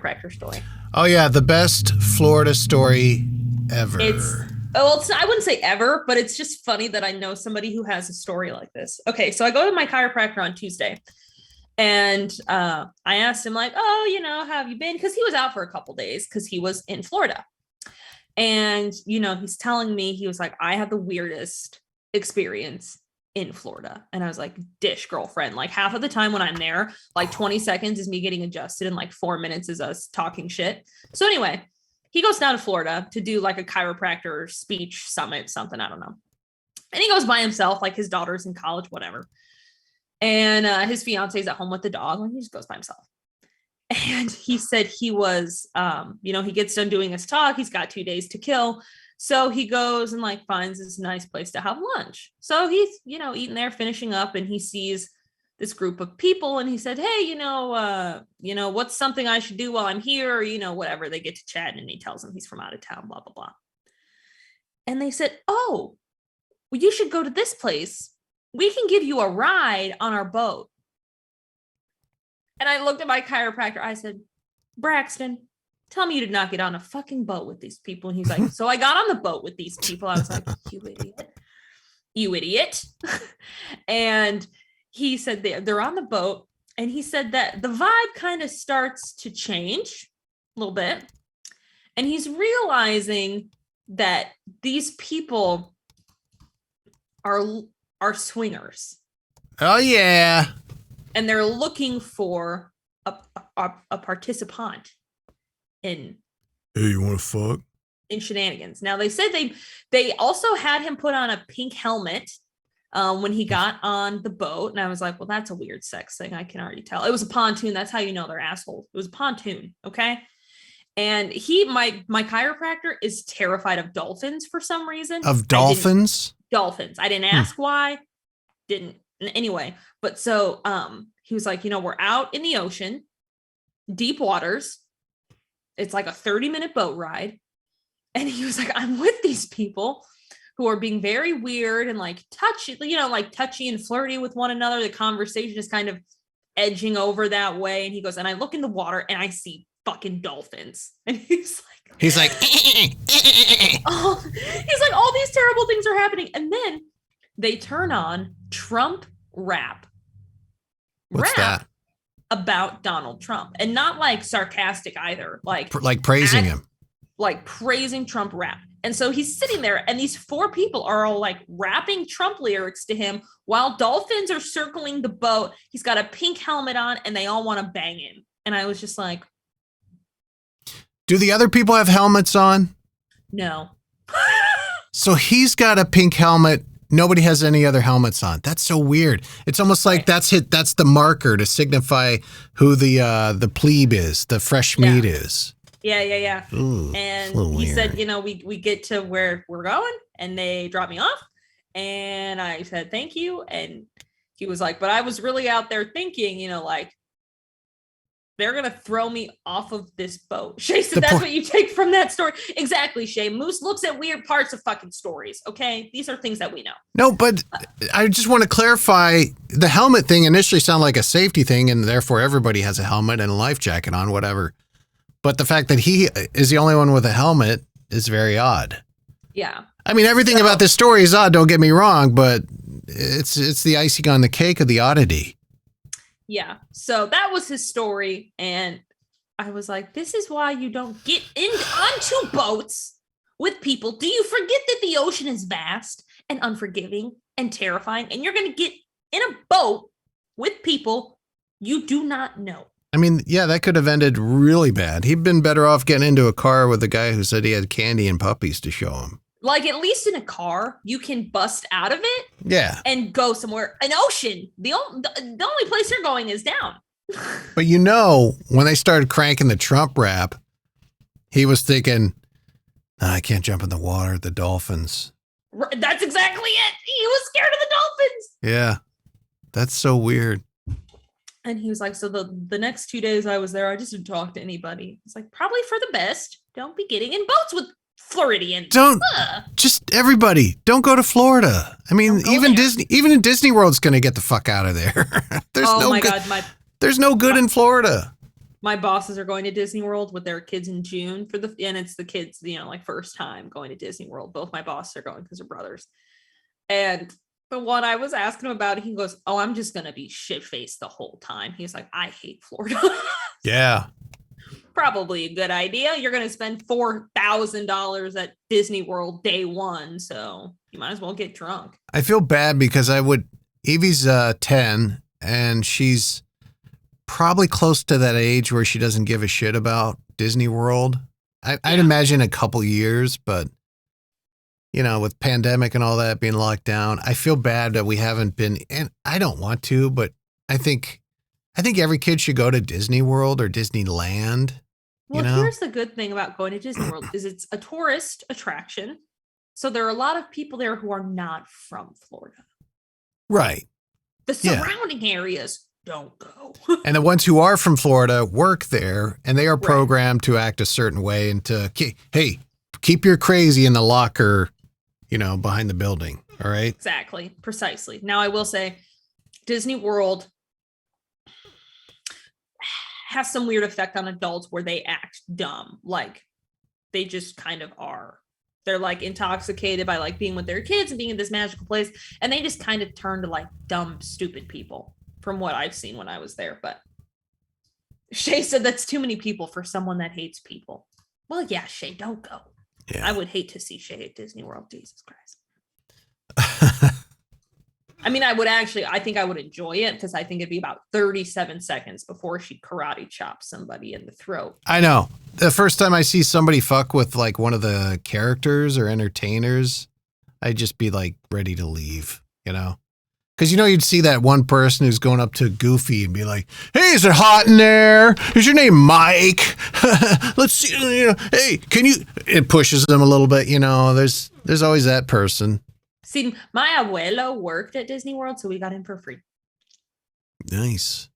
chiropractor story. Oh, yeah. The best Florida story ever. I wouldn't say ever, but it's just funny that I know somebody who has a story like this. Okay, so I go to my chiropractor on Tuesday, and I asked him, like, oh, how have you been? Because he was out for a couple days because he was in Florida. And, he's telling me, he was like, I had the weirdest experience in Florida. And I was like, dish, girlfriend. Like, half of the time when I'm there, like 20 seconds is me getting adjusted, and like 4 minutes is us talking shit. So anyway, he goes down to Florida to do like a chiropractor speech summit, something, I don't know. And he goes by himself, like his daughter's in college, whatever. And his fiance's at home with the dog, and he just goes by himself. And he said he was, he gets done doing his talk. He's got 2 days to kill. So he goes and like finds this nice place to have lunch. So he's, eating there, finishing up, and he sees this group of people, and he said, hey, what's something I should do while I'm here? Or, whatever. They get to chat, and he tells them he's from out of town, blah, blah, blah. And they said, oh, well, you should go to this place. We can give you a ride on our boat. And I looked at my chiropractor. I said, Braxton, tell me you did not get on a fucking boat with these people. And he's like, so I got on the boat with these people. I was like, you idiot. And he said they're on the boat. And he said that the vibe kind of starts to change a little bit. And he's realizing that these people are swingers. Oh, yeah. And they're looking for a participant in. Hey, you want to fuck? In shenanigans. Now, they said they also had him put on a pink helmet when he got on the boat. And I was like, well, that's a weird sex thing. I can already tell. It was a pontoon. That's how you know they're assholes. It was a pontoon. Okay. And my chiropractor is terrified of dolphins for some reason. Of dolphins? Dolphins. I didn't ask why. Didn't. Anyway, but so he was like, we're out in the ocean, deep waters. It's like a 30-minute boat ride. And he was like, I'm with these people who are being very weird and like touchy, like touchy and flirty with one another. The conversation is kind of edging over that way. And he goes, and I look in the water and I see fucking dolphins. And he's like, oh, he's like, all these terrible things are happening. And then they turn on Trump rap. What's that? About Donald Trump. And not like sarcastic either. Like praising him. Like praising Trump rap. And so he's sitting there, and these 4 people are all like rapping Trump lyrics to him while dolphins are circling the boat. He's got a pink helmet on, and they all want to bang him. And I was just like, do the other people have helmets on? No. So he's got a pink helmet. Nobody has any other helmets on. That's so weird. It's almost like that's the marker to signify who the plebe is, the fresh meat is. Yeah. Ooh, and he said, we get to where we're going, and they drop me off. And I said, thank you. And he was like, but I was really out there thinking, like, they're going to throw me off of this boat. Shay said that's what you take from that story. Exactly, Shay. Moose looks at weird parts of fucking stories, okay? These are things that we know. No, but I just want to clarify, the helmet thing initially sounded like a safety thing, and therefore everybody has a helmet and a life jacket on, whatever. But the fact that he is the only one with a helmet is very odd. Yeah. I mean, everything about this story is odd, don't get me wrong, but it's the icing on the cake of the oddity. Yeah. So that was his story. And I was like, this is why you don't get onto boats with people. Do you forget that the ocean is vast and unforgiving and terrifying? And you're going to get in a boat with people you do not know. I mean, yeah, that could have ended really bad. He'd been better off getting into a car with a guy who said he had candy and puppies to show him. Like, at least in a car, you can bust out of it. Yeah. And go somewhere. An ocean. The only place you're going is down. But when they started cranking the Trump rap, he was thinking, I can't jump in the water, the dolphins. That's exactly it. He was scared of the dolphins. Yeah. That's so weird. And he was like, so the next 2 days I was there, I just didn't talk to anybody. It's like, probably for the best. Don't be getting in boats with Floridians. Just everybody, don't go to Florida. I mean, even Disney World's going to get the fuck out of there. There's no good in Florida. My bosses are going to Disney World with their kids in June and it's the kids, like first time going to Disney World. Both my bosses are going because they're brothers. And the one I was asking him about, he goes, "Oh, I'm just going to be shit-faced the whole time." He's like, "I hate Florida." Yeah. Probably a good idea. You're going to spend $4,000 at Disney World day one. So you might as well get drunk. I feel bad because Evie's 10 and she's probably close to that age where she doesn't give a shit about Disney World. I'd imagine a couple years, but with pandemic and all that being locked down, I feel bad that we haven't been, and I don't want to, but I think every kid should go to Disney World or Disneyland. Well, here's the good thing about going to Disney World is it's a tourist attraction. So there are a lot of people there who are not from Florida. Right. The surrounding areas don't go. And the ones who are from Florida work there, and they are programmed to act a certain way and to, hey, keep your crazy in the locker, behind the building. All right. Exactly. Precisely. Now, I will say Disney World has some weird effect on adults where they act dumb. Like they just kind of are. They're like intoxicated by like being with their kids and being in this magical place. And they just kind of turn to like dumb, stupid people from what I've seen when I was there. But Shay said that's too many people for someone that hates people. Well, yeah, Shay, don't go. Yeah. I would hate to see Shay at Disney World. Jesus Christ. I mean, I think I would enjoy it because I think it'd be about 37 seconds before she karate chops somebody in the throat. I know. The first time I see somebody fuck with like one of the characters or entertainers, I'd just be like ready to leave, Because you'd see that one person who's going up to Goofy and be like, "Hey, is it hot in there? Is your name Mike? Let's see, hey, can you?" It pushes them a little bit, There's always that person. See, my abuelo worked at Disney World, so we got him for free. Nice.